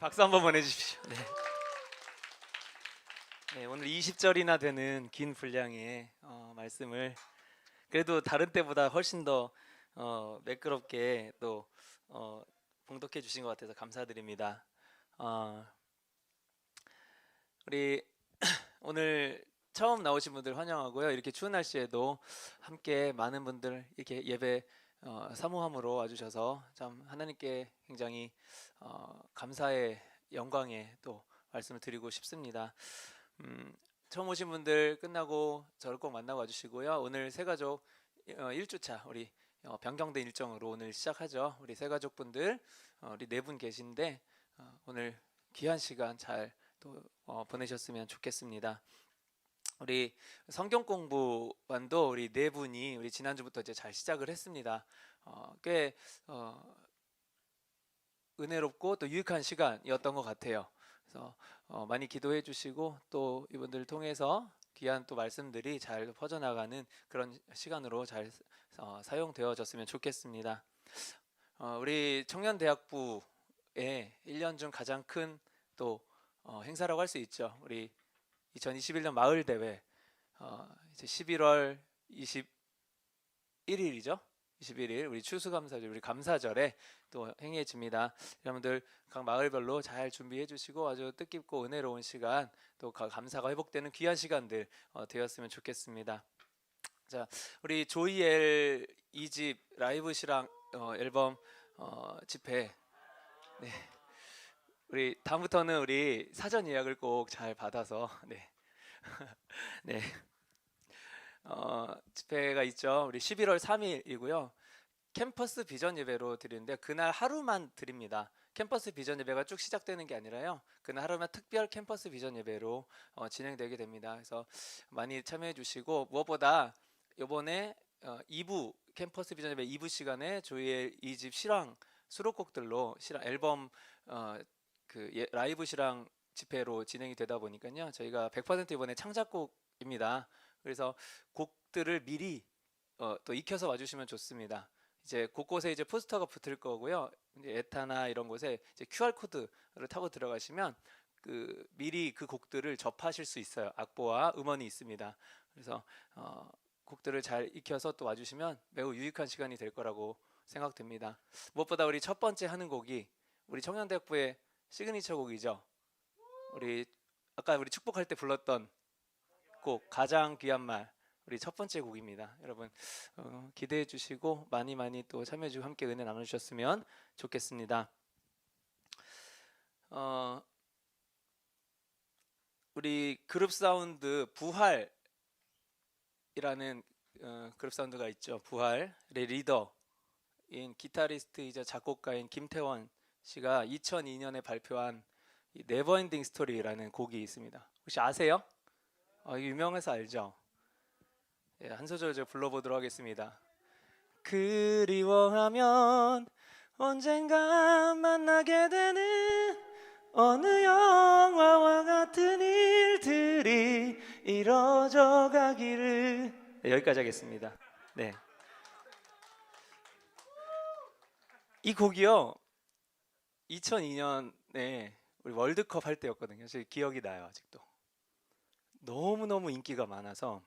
박수 한번 보내주십시오. 네. 네, 오늘 20절이나 되는 긴 분량의 말씀을 그래도 다른 때보다 훨씬 더 매끄럽게 또 봉독해 주신 것 같아서 감사드립니다. 어, 우리 오늘 처음 나오신 분들 환영하고요. 이렇게 추운 날씨에도 함께 많은 분들 이렇게 예배 사모함으로 와주셔서 참 하나님께 굉장히 감사의 영광의 또 말씀을 드리고 싶습니다. 처음 오신 분들 끝나고 저를 꼭 만나고 와주시고요. 오늘 새가족 1주차 우리 변경된 일정으로 오늘 시작하죠. 우리 새가족분들 우리 4분 계신데 오늘 귀한 시간 잘 또 보내셨으면 좋겠습니다. 우리 성경 공부반도 우리 4분이 우리 지난주부터 이제 잘 시작을 했습니다. 꽤 은혜롭고 또 유익한 시간이었던 것 같아요. 그래서 많이 기도해 주시고 또 이분들을 통해서 귀한 또 말씀들이 잘 퍼져나가는 그런 시간으로 잘 사용되어졌으면 좋겠습니다. 우리 청년대학부의 1년 중 가장 큰 또 행사라고 할 수 있죠. 우리 2021년 마을 대회 이제 11월 21일이죠. 21일 우리 추수감사절 우리 감사절에 또 행해집니다. 여러분들 각 마을별로 잘 준비해 주시고 아주 뜻깊고 은혜로운 시간 또 감사가 회복되는 귀한 시간들 되었으면 좋겠습니다. 자, 우리 조이엘 2집 라이브 시랑 앨범 집회 네. 우리 다음부터는 우리 사전 예약을 꼭 잘 받아서 네. 네. 집회가 있죠. 우리 11월 3일이고요. 캠퍼스 비전 예배로 드리는데 그날 하루만 드립니다. 캠퍼스 비전 예배가 쭉 시작되는 게 아니라요. 그날 하루만 특별 캠퍼스 비전 예배로 진행되게 됩니다. 그래서 많이 참여해 주시고 무엇보다 이번에 2부 캠퍼스 비전 예배 2부 시간에 저희의 2집 실황 수록곡들로 실황 앨범 라이브 실황 집회로 진행이 되다 보니까요. 저희가 100% 이번에 창작곡입니다. 그래서 곡들을 미리 또 익혀서 와주시면 좋습니다. 이제 곳곳에 이제 포스터가 붙을 거고요. 이제 에타나 이런 곳에 이제 QR 코드를 타고 들어가시면 미리 그 곡들을 접하실 수 있어요. 악보와 음원이 있습니다. 그래서 곡들을 잘 익혀서 또 와주시면 매우 유익한 시간이 될 거라고 생각됩니다. 무엇보다 우리 첫 번째 하는 곡이 우리 청년대학부의 시그니처 곡이죠. 우리 아까 우리 축복할 때 불렀던 곡 가장 귀한 말 우리 첫 번째 곡입니다. 여러분 기대해 주시고 많이 또 참여해 주고 함께 은혜 나눠 주셨으면 좋겠습니다. 우리 그룹 사운드 부활이라는 그룹 사운드가 있죠. 부활의 리더인 기타리스트이자 작곡가인 김태원 씨가 2002년에 발표한 네버엔딩 스토리라는 곡이 있습니다. 혹시 아세요? 유명해서 알죠? 예, 한 소절 제가 불러보도록 하겠습니다. 그리워하면 언젠가 만나게 되는 어느 영화와 같은 일들이 이뤄져 가기를. 네, 여기까지 하겠습니다. 네. 이 곡이요 2002년에 우리 월드컵 할 때였거든요. 제 기억이 나요. 아직도 너무너무 인기가 많아서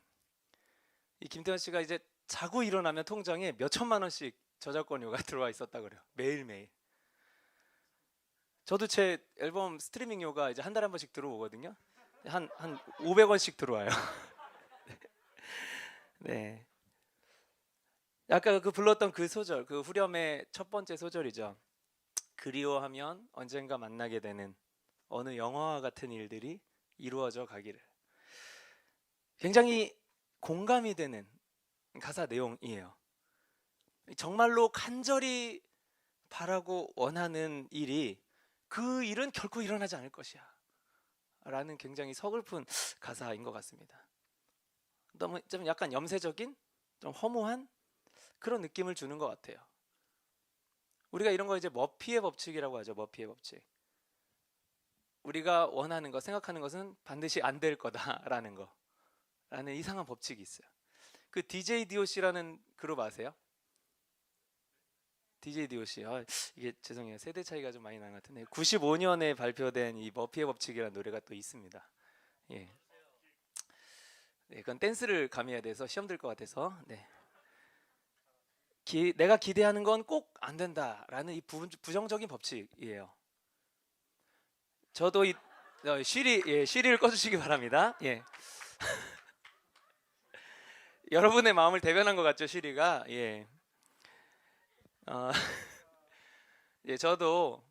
이 김태원 씨가 이제 자고 일어나면 통장에 몇 천만 원씩 저작권료가 들어와 있었다 그래요. 매일매일. 저도 제 앨범 스트리밍료가 이제 한 달에 한 번씩 들어오거든요. 한 500원씩 들어와요. 네. 아까 불렀던 그 소절, 그 후렴의 첫 번째 소절이죠. 그리워하면 언젠가 만나게 되는 어느 영화와 같은 일들이 이루어져 가기를. 굉장히 공감이 되는 가사 내용이에요. 정말로 간절히 바라고 원하는 일이 그 일은 결코 일어나지 않을 것이야 라는 굉장히 서글픈 가사인 것 같습니다. 너무 좀 약간 염세적인 좀 허무한 그런 느낌을 주는 것 같아요. 우리가 이런 거 이제 머피의 법칙이라고 하죠. 머피의 법칙. 우리가 원하는 것, 생각하는 것은 반드시 안 될 거다라는 거, 라는 이상한 법칙이 있어요. 그 DJ DOC라는 그룹 아세요? DJDOC. 이게 죄송해요. 세대 차이가 좀 많이 나는 것 같은데 95년에 발표된 이 머피의 법칙이라는 노래가 또 있습니다. 예. 네, 그건 댄스를 감해야 돼서 시험 들 것 같아서. 네. 내가 기대하는 건 꼭 안 된다라는 이 부정적인 법칙이에요. 저도 쉬리를 꺼주시기 바랍니다. 예. 여러분의 마음을 대변한 것 같죠, 쉬리가. 예. 어, 예, 저도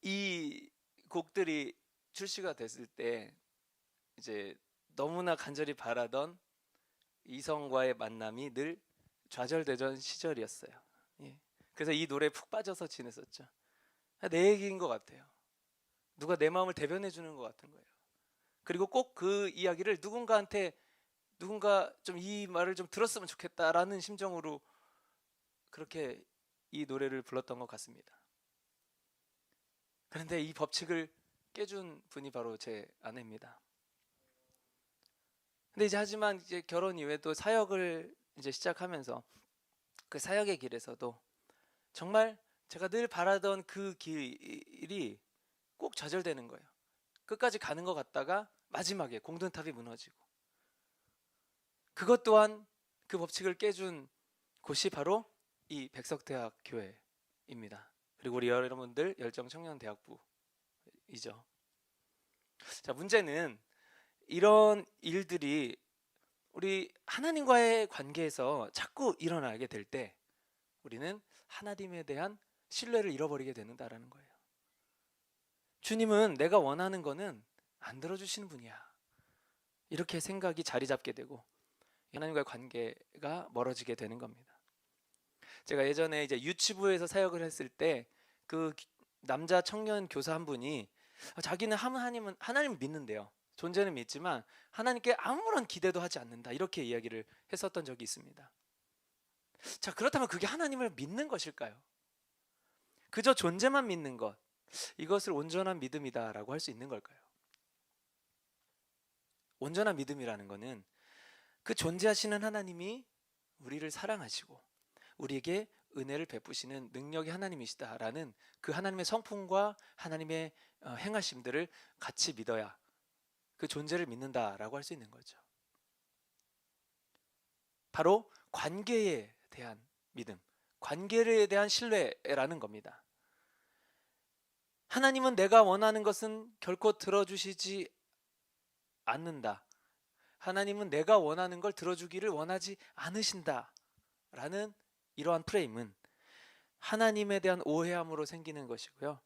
이 곡들이 출시가 됐을 때 이제 너무나 간절히 바라던 이성과의 만남이 늘 좌절되던 시절이었어요. 예. 그래서 이 노래에 푹 빠져서 지냈었죠. 내 얘기인 것 같아요. 누가 내 마음을 대변해 주는 것 같은 거예요. 그리고 꼭 그 이야기를 누군가 좀 이 말을 좀 들었으면 좋겠다라는 심정으로 그렇게 이 노래를 불렀던 것 같습니다. 그런데 이 법칙을 깨준 분이 바로 제 아내입니다. 근데 하지만 결혼 이후에 또 사역을 이제 시작하면서 그 사역의 길에서도 정말 제가 늘 바라던 그 길이 꼭 좌절되는 거예요. 끝까지 가는 것 같다가 마지막에 공든탑이 무너지고, 그것 또한 그 법칙을 깨준 곳이 바로 이 백석대학교회입니다. 그리고 우리 여러분들 열정청년대학부이죠. 자, 문제는 이런 일들이 우리 하나님과의 관계에서 자꾸 일어나게 될 때 우리는 하나님에 대한 신뢰를 잃어버리게 되는다라는 거예요. 주님은 내가 원하는 거는 안 들어주시는 분이야, 이렇게 생각이 자리 잡게 되고 하나님과의 관계가 멀어지게 되는 겁니다. 제가 예전에 이제 유치부에서 사역을 했을 때 그 남자 청년 교사 한 분이 자기는 하나님을 믿는데요. 존재는 믿지만 하나님께 아무런 기대도 하지 않는다, 이렇게 이야기를 했었던 적이 있습니다. 자, 그렇다면 그게 하나님을 믿는 것일까요? 그저 존재만 믿는 것, 이것을 온전한 믿음이다라고 할 수 있는 걸까요? 온전한 믿음이라는 것은 그 존재하시는 하나님이 우리를 사랑하시고 우리에게 은혜를 베푸시는 능력의 하나님이시다라는 그 하나님의 성품과 하나님의 행하심들을 같이 믿어야 그 존재를 믿는다라고 할 수 있는 거죠. 바로 관계에 대한 믿음, 관계에 대한 신뢰라는 겁니다. 하나님은 내가 원하는 것은 결코 들어주시지 않는다, 하나님은 내가 원하는 걸 들어주기를 원하지 않으신다 라는 이러한 프레임은 하나님에 대한 오해함으로 생기는 것이고요,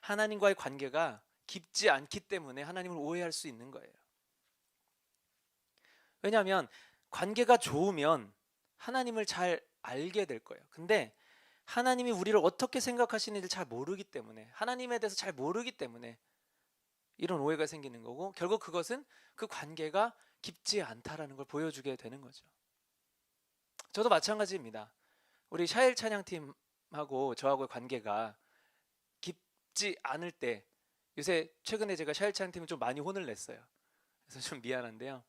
하나님과의 관계가 깊지 않기 때문에 하나님을 오해할 수 있는 거예요. 왜냐하면 관계가 좋으면 하나님을 잘 알게 될 거예요. 근데 하나님이 우리를 어떻게 생각하시는지 잘 모르기 때문에, 하나님에 대해서 잘 모르기 때문에 이런 오해가 생기는 거고, 결국 그것은 그 관계가 깊지 않다라는 걸 보여주게 되는 거죠. 저도 마찬가지입니다. 우리 샤일 찬양팀하고 저하고의 관계가 깊지 않을 때, 요새 최근에 제가 샤일 찬양팀을 좀 많이 혼을 냈어요. 그래서 좀 미안한데요,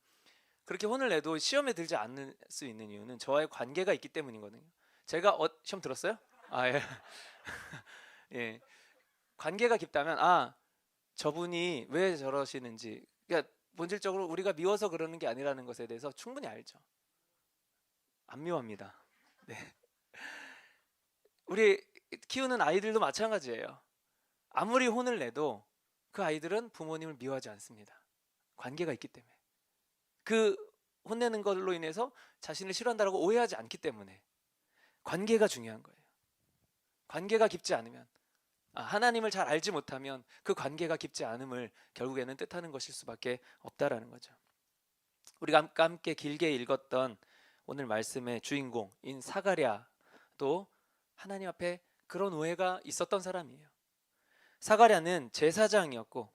그렇게 혼을 내도 시험에 들지 않을 수 있는 이유는 저와의 관계가 있기 때문이거든요. 제가 시험 들었어요? 예. 예. 관계가 깊다면 저분이 왜 저러시는지, 그러니까 본질적으로 우리가 미워서 그러는 게 아니라는 것에 대해서 충분히 알죠. 안 미워합니다. 네. 우리 키우는 아이들도 마찬가지예요. 아무리 혼을 내도 그 아이들은 부모님을 미워하지 않습니다. 관계가 있기 때문에. 그 혼내는 걸로 인해서 자신을 싫어한다고 오해하지 않기 때문에 관계가 중요한 거예요. 관계가 깊지 않으면, 하나님을 잘 알지 못하면 그 관계가 깊지 않음을 결국에는 뜻하는 것일 수밖에 없다라는 거죠. 우리가 함께 길게 읽었던 오늘 말씀의 주인공인 사가랴도 하나님 앞에 그런 오해가 있었던 사람이에요. 사가랴는 제사장이었고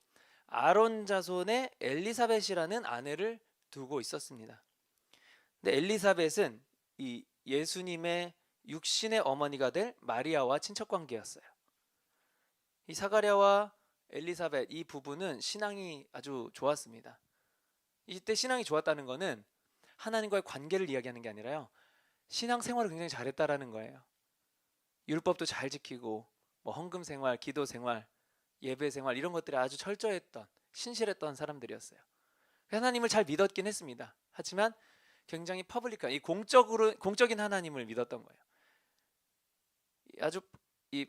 아론 자손의 엘리사벳이라는 아내를 두고 있었습니다. 근데 엘리사벳은 이 예수님의 육신의 어머니가 될 마리아와 친척 관계였어요. 이 사가랴와 엘리사벳 이 부부는 신앙이 아주 좋았습니다. 이때 신앙이 좋았다는 것은 하나님과의 관계를 이야기하는 게 아니라요, 신앙 생활을 굉장히 잘했다라는 거예요. 율법도 잘 지키고 뭐 헌금 생활, 기도 생활, 예배 생활 이런 것들이 아주 철저했던 신실했던 사람들이었어요. 하나님을 잘 믿었긴 했습니다. 하지만 굉장히 퍼블릭한 이 공적인 하나님을 믿었던 거예요. 아주 이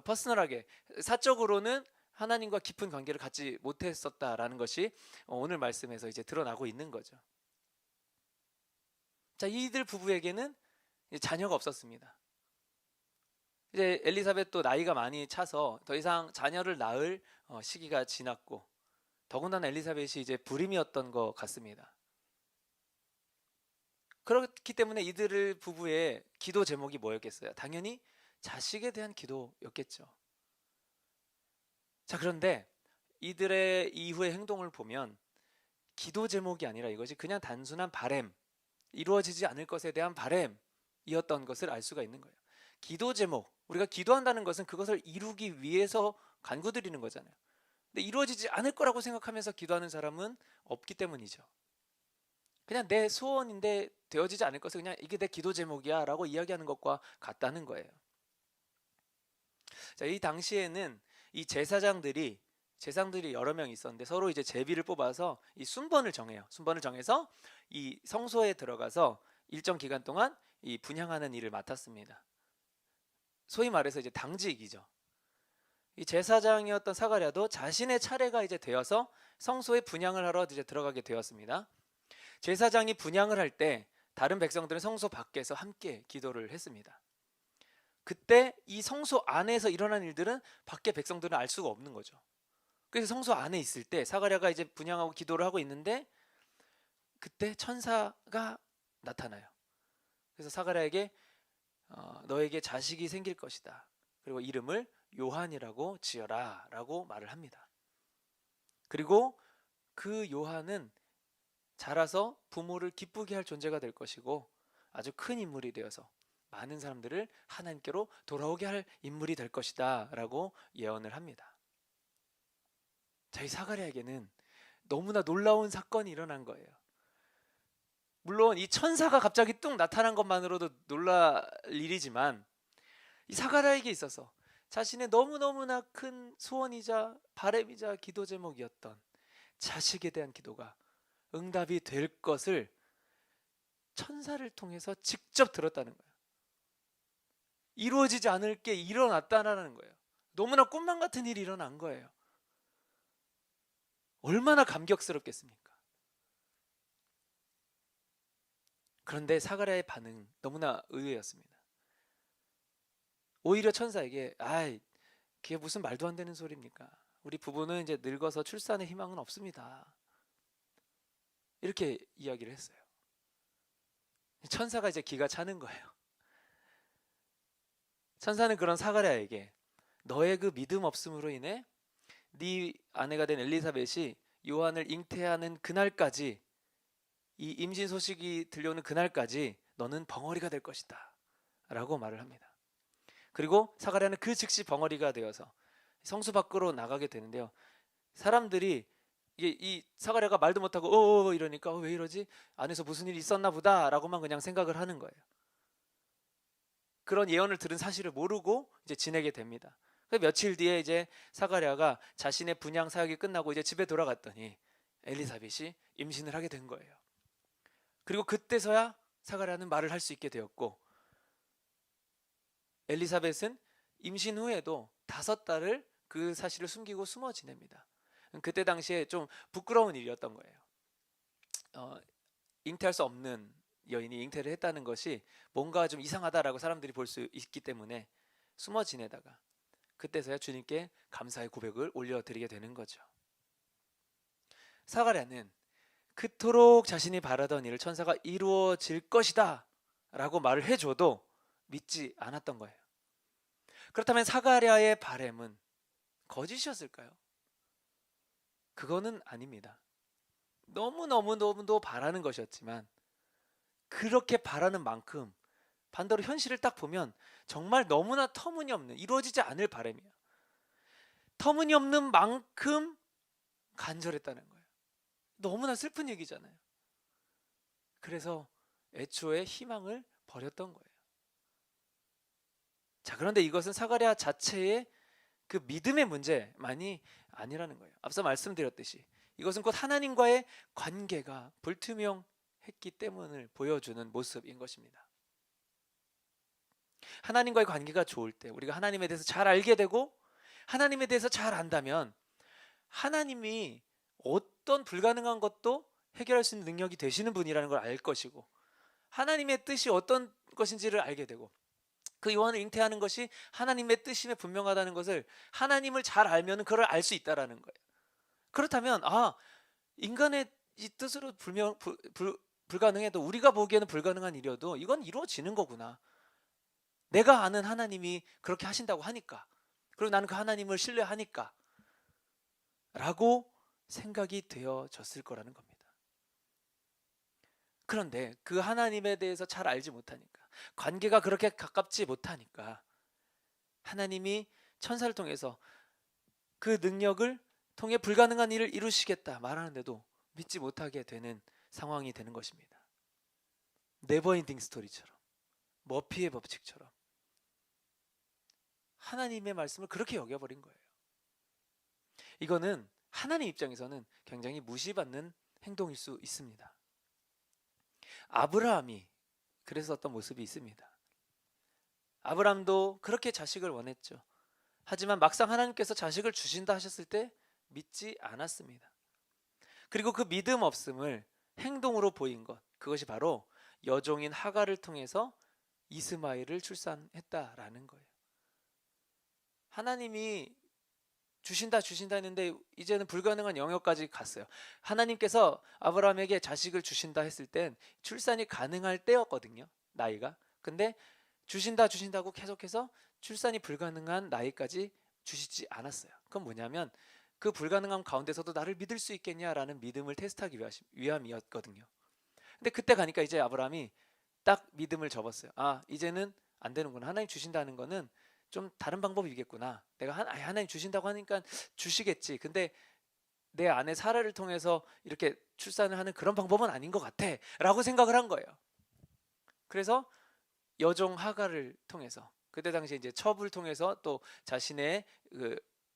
퍼스널하게 사적으로는 하나님과 깊은 관계를 갖지 못했었다라는 것이 오늘 말씀에서 이제 드러나고 있는 거죠. 자, 이들 부부에게는 자녀가 없었습니다. 이제 엘리사벳도 나이가 많이 차서 더 이상 자녀를 낳을 시기가 지났고, 더군다나 엘리사벳이 이제 불임이었던 것 같습니다. 그렇기 때문에 이들 부부의 기도 제목이 뭐였겠어요? 당연히 자식에 대한 기도였겠죠. 자, 그런데 이들의 이후의 행동을 보면 기도 제목이 아니라 이것이 그냥 단순한 바램, 이루어지지 않을 것에 대한 바램이었던 것을 알 수가 있는 거예요. 기도 제목, 우리가 기도한다는 것은 그것을 이루기 위해서 간구드리는 거잖아요. 근데 이루어지지 않을 거라고 생각하면서 기도하는 사람은 없기 때문이죠. 그냥 내 소원인데 되어지지 않을 것을 그냥 이게 내 기도 제목이야 라고 이야기하는 것과 같다는 거예요. 자, 이 당시에는 이 제사장들이 여러 명 있었는데 서로 이제 제비를 뽑아서 이 순번을 정해요. 순번을 정해서 이 성소에 들어가서 일정 기간 동안 이 분향하는 일을 맡았습니다. 소위 말해서 이제 당직이죠. 이 제사장이었던 사가랴도 자신의 차례가 이제 되어서 성소에 분향을 하러 이제 들어가게 되었습니다. 제사장이 분향을 할 때 다른 백성들은 성소 밖에서 함께 기도를 했습니다. 그때 이 성소 안에서 일어난 일들은 밖에 백성들은 알 수가 없는 거죠. 그래서 성소 안에 있을 때 사가랴가 이제 분향하고 기도를 하고 있는데 그때 천사가 나타나요. 그래서 사가랴에게 너에게 자식이 생길 것이다. 그리고 이름을 요한이라고 지어라 라고 말을 합니다. 그리고 그 요한은 자라서 부모를 기쁘게 할 존재가 될 것이고 아주 큰 인물이 되어서 많은 사람들을 하나님께로 돌아오게 할 인물이 될 것이다 라고 예언을 합니다. 자, 이 사가랴에게는 너무나 놀라운 사건이 일어난 거예요. 물론 이 천사가 갑자기 뚝 나타난 것만으로도 놀랄 일이지만 이 사가랴에게 있어서 자신의 너무너무나 큰 소원이자 바람이자 기도 제목이었던 자식에 대한 기도가 응답이 될 것을 천사를 통해서 직접 들었다는 거예요. 이루어지지 않을 게 일어났다는 거예요. 너무나 꿈만 같은 일이 일어난 거예요. 얼마나 감격스럽겠습니까? 그런데 사가랴의 반응 너무나 의외였습니다. 오히려 천사에게 그게 무슨 말도 안 되는 소리입니까? 우리 부부는 이제 늙어서 출산의 희망은 없습니다. 이렇게 이야기를 했어요. 천사가 이제 기가 차는 거예요. 천사는 그런 사가랴에게 너의 그 믿음 없음으로 인해 네 아내가 된 엘리사벳이 요한을 잉태하는 그날까지, 이 임신 소식이 들려오는 그날까지 너는 벙어리가 될 것이다 라고 말을 합니다. 그리고 사가랴는 그 즉시 벙어리가 되어서 성수 밖으로 나가게 되는데요. 사람들이 이 사가랴가 말도 못하고 이러니까 왜 이러지? 안에서 무슨 일이 있었나 보다 라고만 그냥 생각을 하는 거예요. 그런 예언을 들은 사실을 모르고 이제 지내게 됩니다. 며칠 뒤에 이제 사가랴가 자신의 분향 사역이 끝나고 이제 집에 돌아갔더니 엘리사벳이 임신을 하게 된 거예요. 그리고 그때서야 사가랴는 말을 할 수 있게 되었고, 엘리사벳은 임신 후에도 5달을 그 사실을 숨기고 숨어 지냅니다. 그때 당시에 좀 부끄러운 일이었던 거예요. 잉태할 수 없는 여인이 잉태를 했다는 것이 뭔가 좀 이상하다라고 사람들이 볼 수 있기 때문에 숨어 지내다가 그때서야 주님께 감사의 고백을 올려드리게 되는 거죠. 사가랴는 그토록 자신이 바라던 일을 천사가 이루어질 것이다 라고 말을 해줘도 믿지 않았던 거예요. 그렇다면 사가랴의 바램은 거짓이었을까요? 그거는 아닙니다. 너무너무너무도 바라는 것이었지만 그렇게 바라는 만큼 반대로 현실을 딱 보면 정말 너무나 터무니없는, 이루어지지 않을 바람이야. 터무니없는 만큼 간절했다는 거예요. 너무나 슬픈 얘기잖아요. 그래서 애초에 희망을 버렸던 거예요. 자, 그런데 이것은 사가랴 자체의 그 믿음의 문제만이 아니라는 거예요. 앞서 말씀드렸듯이 이것은 곧 하나님과의 관계가 불투명했기 때문을 보여주는 모습인 것입니다. 하나님과의 관계가 좋을 때 우리가 하나님에 대해서 잘 알게 되고 하나님에 대해서 잘 안다면 하나님이 어떤 불가능한 것도 해결할 수 있는 능력이 되시는 분이라는 걸 알 것이고 하나님의 뜻이 어떤 것인지를 알게 되고 그 요한을 잉태하는 것이 하나님의 뜻임에 분명하다는 것을 하나님을 잘 알면 그걸 알 수 있다라는 거예요. 그렇다면 인간의 이 뜻으로 불가능해도 우리가 보기에는 불가능한 일이어도 이건 이루어지는 거구나. 내가 아는 하나님이 그렇게 하신다고 하니까 그리고 나는 그 하나님을 신뢰하니까 라고 생각이 되어졌을 거라는 겁니다. 그런데 그 하나님에 대해서 잘 알지 못하니까 관계가 그렇게 가깝지 못하니까 하나님이 천사를 통해서 그 능력을 통해 불가능한 일을 이루시겠다 말하는데도 믿지 못하게 되는 상황이 되는 것입니다. 네버엔딩 스토리처럼 머피의 법칙처럼 하나님의 말씀을 그렇게 여겨버린 거예요. 이거는 하나님 입장에서는 굉장히 무시받는 행동일 수 있습니다. 아브라함이 그랬었던 모습이 있습니다. 아브라함도 그렇게 자식을 원했죠. 하지만 막상 하나님께서 자식을 주신다 하셨을 때 믿지 않았습니다. 그리고 그 믿음 없음을 행동으로 보인 것, 그것이 바로 여종인 하갈을 통해서 이스마엘을 출산했다라는 거예요. 하나님이 주신다 했는데 이제는 불가능한 영역까지 갔어요. 하나님께서 아브라함에게 자식을 주신다 했을 땐 출산이 가능할 때였거든요. 나이가. 근데 주신다고 계속해서 출산이 불가능한 나이까지 주시지 않았어요. 그건 뭐냐면 그 불가능함 가운데서도 나를 믿을 수 있겠냐라는 믿음을 테스트하기 위함이었거든요. 근데 그때 가니까 이제 아브라함이 딱 믿음을 접었어요. 이제는 안 되는구나. 하나님 주신다는 거는 좀 다른 방법이겠구나. 내가 하나님 주신다고 하니까 주시겠지. 근데 내 아내 사라를 통해서 이렇게 출산을 하는 그런 방법은 아닌 것 같아 라고 생각을 한 거예요. 그래서 여종 하갈을 통해서 그때 당시에 이제 첩을 통해서 또 자신의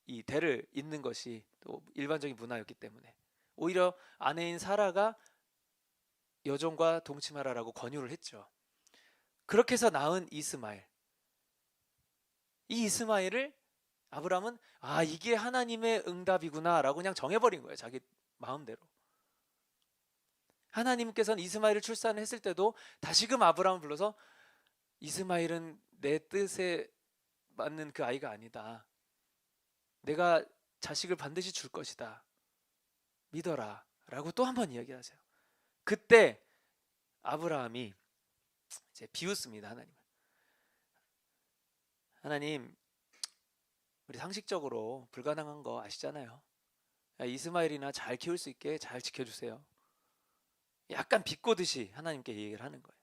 이 대를 잇는 것이 또 일반적인 문화였기 때문에 오히려 아내인 사라가 여종과 동침하라라고 권유를 했죠. 그렇게 해서 낳은 이스마엘. 이 이스마엘을 아브라함은 이게 하나님의 응답이구나 라고 그냥 정해버린 거예요. 자기 마음대로. 하나님께서는 이스마엘을 출산했을 때도 다시금 아브라함을 불러서 이스마엘은 내 뜻에 맞는 그 아이가 아니다. 내가 자식을 반드시 줄 것이다. 믿어라 라고 또 한 번 이야기하세요. 그때 아브라함이 이제 비웃습니다. 하나님 우리 상식적으로 불가능한 거 아시잖아요. 이스마엘이나 잘 키울 수 있게 잘 지켜주세요. 약간 비꼬듯이 하나님께 얘기를 하는 거예요.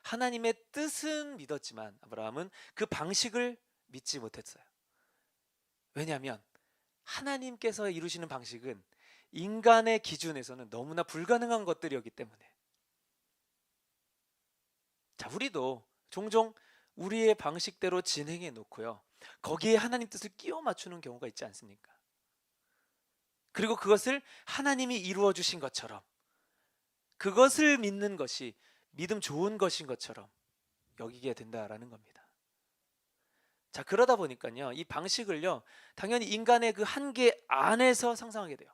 하나님의 뜻은 믿었지만 아브라함은 그 방식을 믿지 못했어요. 왜냐하면 하나님께서 이루시는 방식은 인간의 기준에서는 너무나 불가능한 것들이었기 때문에. 자, 우리도 종종 우리의 방식대로 진행해 놓고요. 거기에 하나님 뜻을 끼워 맞추는 경우가 있지 않습니까? 그리고 그것을 하나님이 이루어 주신 것처럼 그것을 믿는 것이 믿음 좋은 것인 것처럼 여기게 된다라는 겁니다. 자, 그러다 보니까요. 이 방식을요. 당연히 인간의 그 한계 안에서 상상하게 돼요.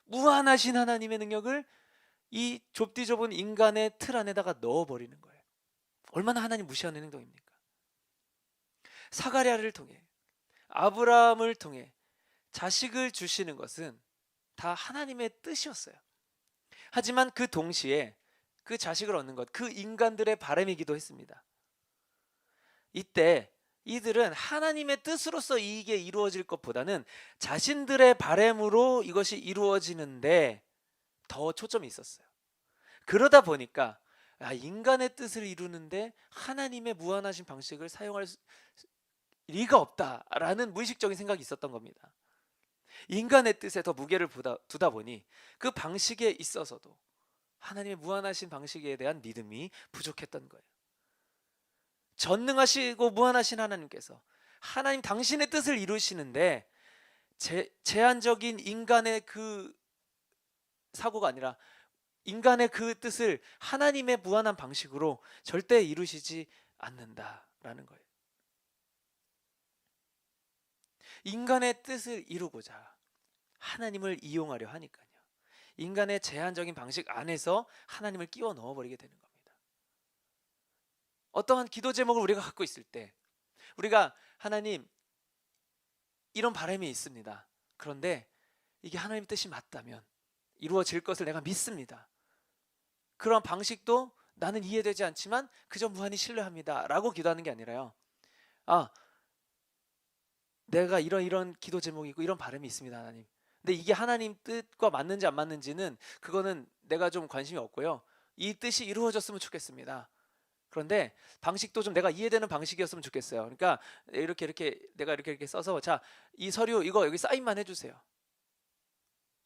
무한하신 하나님의 능력을 이 좁디 좁은 인간의 틀 안에다가 넣어버리는 거예요. 얼마나 하나님 무시하는 행동입니까? 사가랴를 통해 아브라함을 통해 자식을 주시는 것은 다 하나님의 뜻이었어요. 하지만 그 동시에 그 자식을 얻는 것, 그 인간들의 바람이기도 했습니다. 이때 이들은 하나님의 뜻으로서 이게 이루어질 것보다는 자신들의 바람으로 이것이 이루어지는데 더 초점이 있었어요. 그러다 보니까 인간의 뜻을 이루는데 하나님의 무한하신 방식을 사용할 리가 없다라는 무의식적인 생각이 있었던 겁니다. 인간의 뜻에 더 무게를 두다 보니 그 방식에 있어서도 하나님의 무한하신 방식에 대한 믿음이 부족했던 거예요. 전능하시고 무한하신 하나님께서 하나님 당신의 뜻을 이루시는데 제한적인 인간의 그 사고가 아니라 인간의 그 뜻을 하나님의 무한한 방식으로 절대 이루시지 않는다라는 거예요. 인간의 뜻을 이루고자 하나님을 이용하려 하니까요. 인간의 제한적인 방식 안에서 하나님을 끼워 넣어버리게 되는 겁니다. 어떠한 기도 제목을 우리가 갖고 있을 때 우리가 하나님 이런 바람이 있습니다. 그런데 이게 하나님 뜻이 맞다면 이루어질 것을 내가 믿습니다. 그런 방식도 나는 이해되지 않지만 그저 무한히 신뢰합니다 라고 기도하는 게 아니라요, 내가 이런 기도 제목이 있고 이런 바람이 있습니다 하나님. 근데 이게 하나님 뜻과 맞는지 안 맞는지는 그거는 내가 좀 관심이 없고요, 이 뜻이 이루어졌으면 좋겠습니다. 그런데 방식도 좀 내가 이해되는 방식이었으면 좋겠어요. 그러니까 이렇게 내가 이렇게 써서 자, 이 서류 이거 여기 사인만 해주세요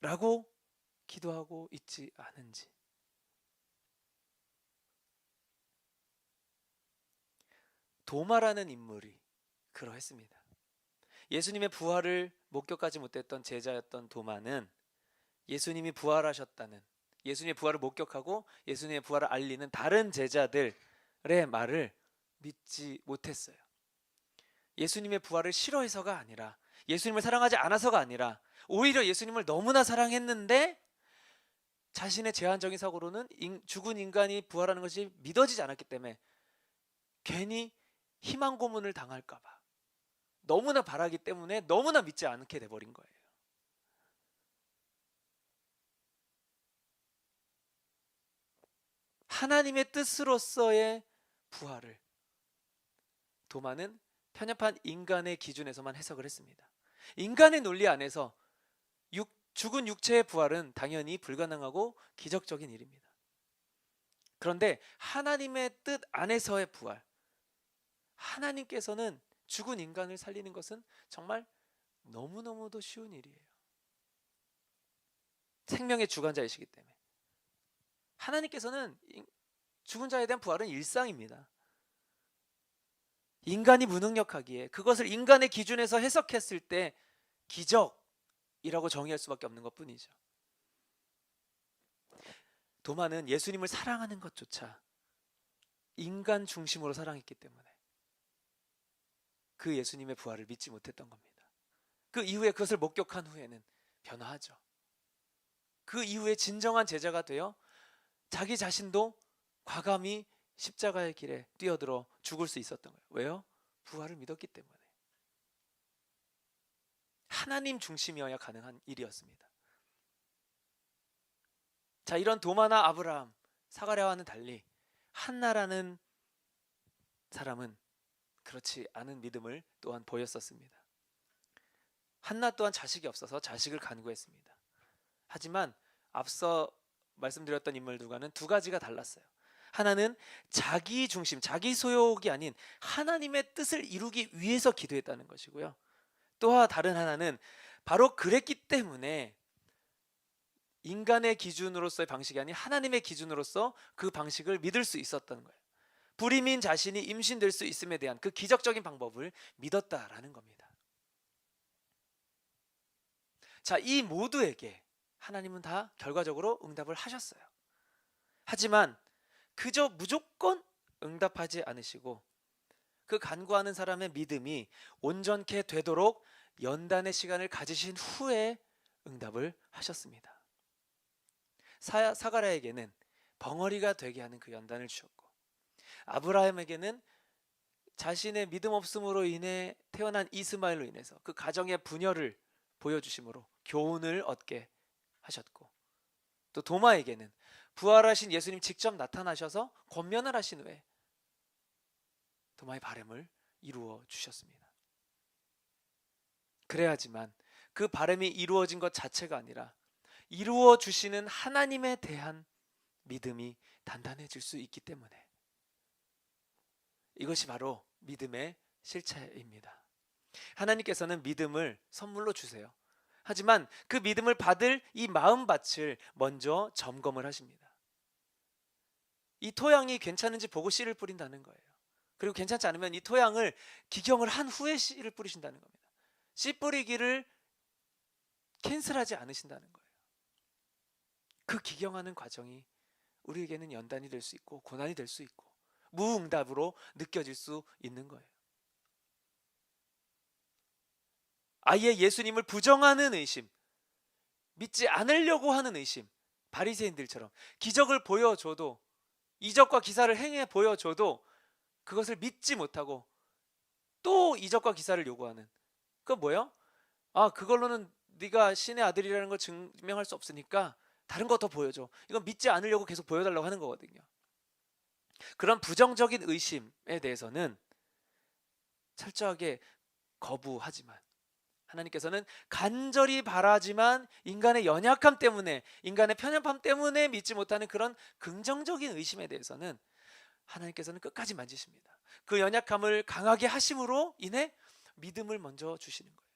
라고 기도하고 있지 않은지. 도마라는 인물이 그러했습니다. 예수님의 부활을 목격하지 못했던 제자였던 도마는 예수님이 부활하셨다는, 예수님의 부활을 목격하고 예수님의 부활을 알리는 다른 제자들의 말을 믿지 못했어요. 예수님의 부활을 싫어해서가 아니라, 예수님을 사랑하지 않아서가 아니라, 오히려 예수님을 너무나 사랑했는데 자신의 제한적인 사고로는 죽은 인간이 부활하는 것이 믿어지지 않았기 때문에 괜히 희망 고문을 당할까봐 너무나 바라기 때문에 너무나 믿지 않게 돼버린 거예요. 하나님의 뜻으로서의 부활을 도마는 편협한 인간의 기준에서만 해석을 했습니다. 인간의 논리 안에서 죽은 육체의 부활은 당연히 불가능하고 기적적인 일입니다. 그런데 하나님의 뜻 안에서의 부활, 하나님께서는 죽은 인간을 살리는 것은 정말 너무너무도 쉬운 일이에요. 생명의 주관자이시기 때문에 하나님께서는 죽은 자에 대한 부활은 일상입니다. 인간이 무능력하기에 그것을 인간의 기준에서 해석했을 때 기적이라고 정의할 수밖에 없는 것뿐이죠. 도마는 예수님을 사랑하는 것조차 인간 중심으로 사랑했기 때문에 그 예수님의 부활을 믿지 못했던 겁니다. 그 이후에 그것을 목격한 후에는 변화하죠. 그 이후에 진정한 제자가 되어 자기 자신도 과감히 십자가의 길에 뛰어들어 죽을 수 있었던 거예요. 왜요? 부활을 믿었기 때문에. 하나님 중심이어야 가능한 일이었습니다. 자, 이런 도마나 아브라함, 사가랴와는 달리 한나라는 사람은 그렇지 않은 믿음을 또한 보였었습니다. 한나 또한 자식이 없어서 자식을 간구했습니다. 하지만 앞서 말씀드렸던 인물들과는 두 가지가 달랐어요. 하나는 자기 중심, 자기 소욕이 아닌 하나님의 뜻을 이루기 위해서 기도했다는 것이고요. 또 다른 하나는 바로 그랬기 때문에 인간의 기준으로서의 방식이 아닌 하나님의 기준으로서 그 방식을 믿을 수 있었던 거예요. 불임인 자신이 임신될 수 있음에 대한 그 기적적인 방법을 믿었다라는 겁니다. 자, 이 모두에게 하나님은 다 결과적으로 응답을 하셨어요. 하지만 그저 무조건 응답하지 않으시고 그 간구하는 사람의 믿음이 온전케 되도록 연단의 시간을 가지신 후에 응답을 하셨습니다. 사가랴에게는 벙어리가 되게 하는 그 연단을 주셨고, 아브라함에게는 자신의 믿음 없음으로 인해 태어난 이스마엘로 인해서 그 가정의 분열을 보여주심으로 교훈을 얻게 하셨고, 또 도마에게는 부활하신 예수님 직접 나타나셔서 권면을 하신 후에 도마의 바람을 이루어 주셨습니다. 그래야지만 그 바람이 이루어진 것 자체가 아니라 이루어 주시는 하나님에 대한 믿음이 단단해질 수 있기 때문에, 이것이 바로 믿음의 실체입니다. 하나님께서는 믿음을 선물로 주세요. 하지만 그 믿음을 받을 이 마음밭을 먼저 점검을 하십니다. 이 토양이 괜찮은지 보고 씨를 뿌린다는 거예요. 그리고 괜찮지 않으면 이 토양을 기경을 한 후에 씨를 뿌리신다는 겁니다. 씨 뿌리기를 캔슬하지 않으신다는 거예요. 그 기경하는 과정이 우리에게는 연단이 될 수 있고 고난이 될 수 있고 무응답으로 느껴질 수 있는 거예요. 아예 예수님을 부정하는 의심, 믿지 않으려고 하는 의심, 바리새인들처럼 기적을 보여줘도, 이적과 기사를 행해 보여줘도 그것을 믿지 못하고 또 이적과 기사를 요구하는, 그건 뭐예요? 그걸로는 네가 신의 아들이라는 걸 증명할 수 없으니까 다른 거 더 보여줘. 이건 믿지 않으려고 계속 보여달라고 하는 거거든요. 그런 부정적인 의심에 대해서는 철저하게 거부하지만, 하나님께서는 간절히 바라지만 인간의 연약함 때문에, 인간의 편협함 때문에 믿지 못하는 그런 긍정적인 의심에 대해서는 하나님께서는 끝까지 만지십니다. 그 연약함을 강하게 하심으로 인해 믿음을 먼저 주시는 거예요.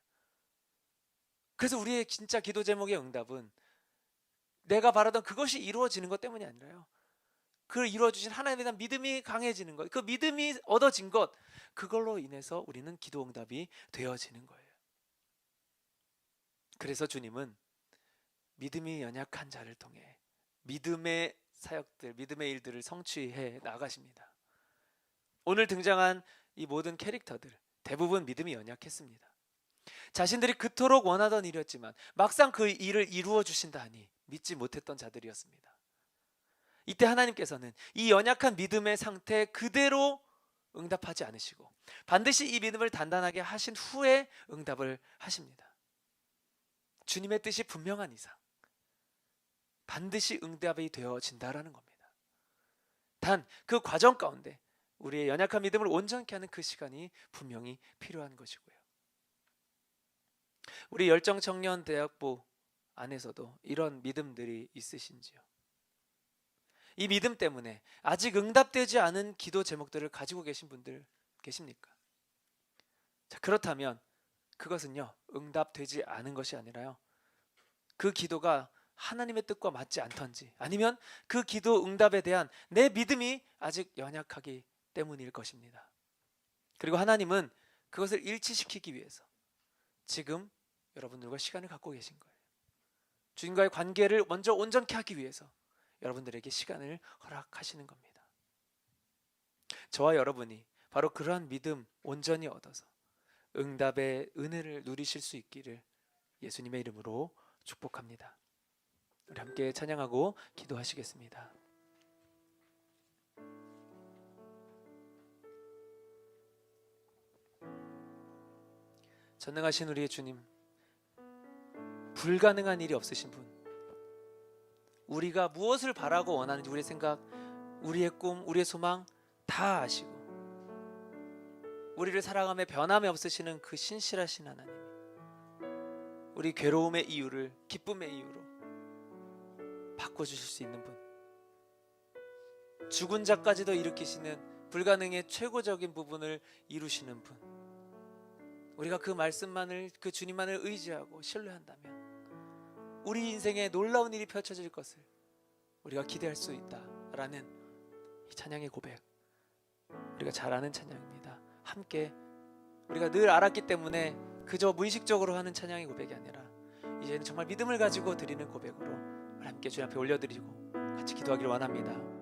그래서 우리의 진짜 기도 제목의 응답은 내가 바라던 그것이 이루어지는 것 때문이 아니라요, 그걸 이루어주신 하나님에 대한 믿음이 강해지는 것, 그 믿음이 얻어진 것, 그걸로 인해서 우리는 기도 응답이 되어지는 거예요. 그래서 주님은 믿음이 연약한 자를 통해 믿음의 사역들, 믿음의 일들을 성취해 나가십니다. 오늘 등장한 이 모든 캐릭터들 대부분 믿음이 연약했습니다. 자신들이 그토록 원하던 일이었지만 막상 그 일을 이루어 주신다니 믿지 못했던 자들이었습니다. 이때 하나님께서는 이 연약한 믿음의 상태 그대로 응답하지 않으시고 반드시 이 믿음을 단단하게 하신 후에 응답을 하십니다. 주님의 뜻이 분명한 이상 반드시 응답이 되어진다라는 겁니다. 단 그 과정 가운데 우리의 연약한 믿음을 온전케 하는 그 시간이 분명히 필요한 것이고요. 우리 열정청년대학부 안에서도 이런 믿음들이 있으신지요? 이 믿음 때문에 아직 응답되지 않은 기도 제목들을 가지고 계신 분들 계십니까? 자, 그렇다면 그것은요, 응답되지 않은 것이 아니라요, 그 기도가 하나님의 뜻과 맞지 않던지, 아니면 그 기도 응답에 대한 내 믿음이 아직 연약하기 때문일 것입니다. 그리고 하나님은 그것을 일치시키기 위해서 지금 여러분들과 시간을 갖고 계신 거예요. 주님과의 관계를 먼저 온전케 하기 위해서 여러분들에게 시간을 허락하시는 겁니다. 저와 여러분이 바로 그러한 믿음 온전히 얻어서 응답의 은혜를 누리실 수 있기를 예수님의 이름으로 축복합니다. 우리 함께 찬양하고 기도하시겠습니다. 전능하신 우리의 주님, 불가능한 일이 없으신 분, 우리가 무엇을 바라고 원하는지 우리의 생각, 우리의 꿈, 우리의 소망 다 아시고 우리를 사랑하며 변함이 없으시는 그 신실하신 하나님, 우리 괴로움의 이유를 기쁨의 이유로 바꿔주실 수 있는 분, 죽은 자까지도 일으키시는 불가능의 최고적인 부분을 이루시는 분, 우리가 그 말씀만을, 그 주님만을 의지하고 신뢰한다면 우리 인생에 놀라운 일이 펼쳐질 것을 우리가 기대할 수 있다라는 이 찬양의 고백, 우리가 잘 아는 찬양입니다. 함께 우리가 늘 알았기 때문에 그저 무의식적으로 하는 찬양의 고백이 아니라 이제는 정말 믿음을 가지고 드리는 고백으로 함께 주님 앞에 올려드리고 같이 기도하기를 원합니다.